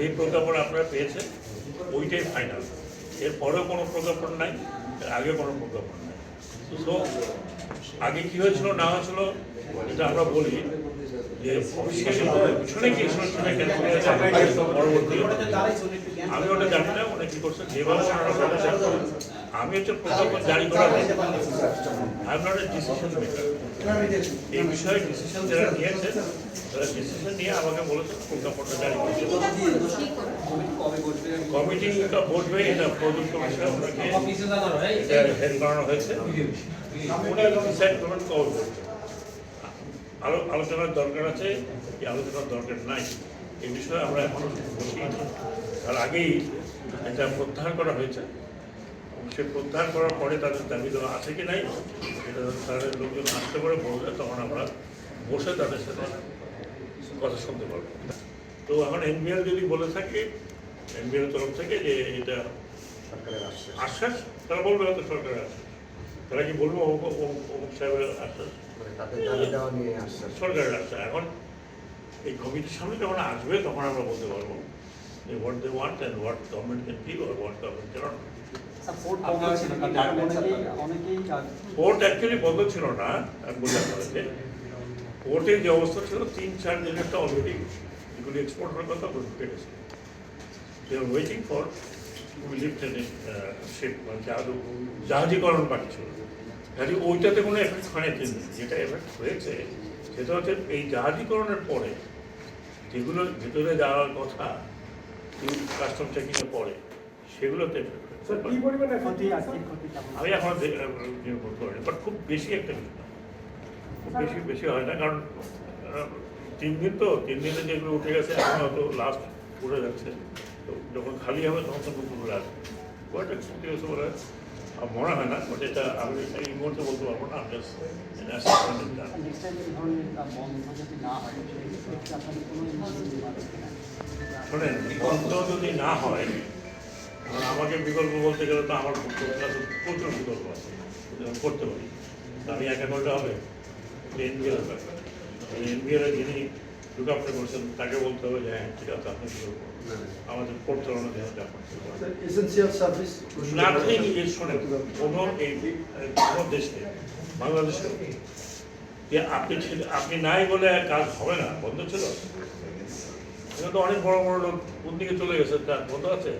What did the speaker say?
যে প্রজ্ঞাপন আপনারা পেয়েছেন ওইটাই ফাইনাল, এর পরেও কোনো প্রজ্ঞাপন নাই, এর আগে কোনো প্রজ্ঞাপন নাই। তো আগে কী হয়েছিল না হয়েছিল এটা আমরা বলি যে অফিসিয়ালি পিছনে কি পরবর্তী আমি ওটা জানি না, ওটা কি করছে যেভাবে আমি হচ্ছে প্রজ্ঞাপন জারি করা হয়েছে, I am not a decision maker. এই বিষয়ে ডিসিশন যারা নিয়েছে তারা ডিসিশন নিয়ে আমাকে বলেছে প্রজ্ঞাপনটা জারি করছে। কমিটিটা বসবে, এটা প্রযুক্ত বিষয়ে ওনাকে হেড করানো হয়েছে, উনি ডিসাইড করবেন কবে বসবে। আলোচনার দরকার আছে কি আলোচনার দরকার নাই এই বিষয়ে আমরা এখনো বসিনি। তার আগেই এটা প্রত্যাহার করা হয়েছে, সে প্রত্যাহার করার পরে তাদের দাবি দেওয়া আছে কি নাই এটা তাদের লোকজন আসতে পারে বলবে, তখন আমরা বসে তাদের সাথে কথা শুনতে পারবো। তো এখন এনবিআর যদি বলে থাকে, এনবিআর তরফ থেকে যে এটা সরকারের আশ্বাস, তারা বলবে হয়তো সরকারের আশ্বাস, তারা কি বলবো অমুক সাহেবের আশ্বাস, সরকারের আশ্বাস। এখন এই কমিটির সামনে যখন আসবে তখন আমরা বলতে পারবো যে what they want and what government can give আর what government can't. Court actually বন্ধ ছিল না, বোঝাতে হয়েছে কোর্টের যে অবস্থা ছিল 3-4 দিনেরটা অলরেডি এগুলি এক্সপোর্ট হওয়ার কথা ঢুকে গেছে। They are waiting for lift ship, মানে জাহাজীকরণ বাকি ছিল। কাজে ওইটাতে কোনো এফেক্ট হয়নি, যেটা এফেক্ট হয়েছে সেটা হচ্ছে এই জাহাজীকরণের পরে যেগুলো ভিতরে যাওয়ার কথা কাস্টম চেকিংয়ের পরে সেগুলোতে এফেক্ট হয়েছে। আমি এখন বলতে পারি, বাট খুব বেশি একটা কিছু না, খুব বেশি হয় না, কারণ 3 দিন তো 3 দিনে যেগুলো উঠে গেছে এখন হয়তো লাস্ট উঠে যাচ্ছে, তো যখন খালি হবে তখন তো নতুনগুলো আসবে। কয়টা ছুটি হয়েছে বলে মনে হয় না, বাট এটা আমি এই মুহূর্তে বলতে পারবো না। শোনেন, বন্ধ যদি না হয়, আমাকে বিকল্প বলতে গেলে তো আমার প্রচুর বিকল্প আছে, করতে পারি। আমি একা করতে হবে, এনবিআর ব্যাপার, এনবিআর যিনি লুকআপটা করছেন তাকে বলতে হবে যে হ্যাঁ ঠিক আছে আপনি আমাদের কোর্ট চালানো যেতে নাথিং ইজ। শোনেন, কোনো দেশে বাংলাদেশে আপনি নাই বলে কাজ হবে না, বন্ধ ছিল। এখানে তো অনেক বড় বড় লোক কোন দিকে চলে গেছে, তার বন্ধ আছে।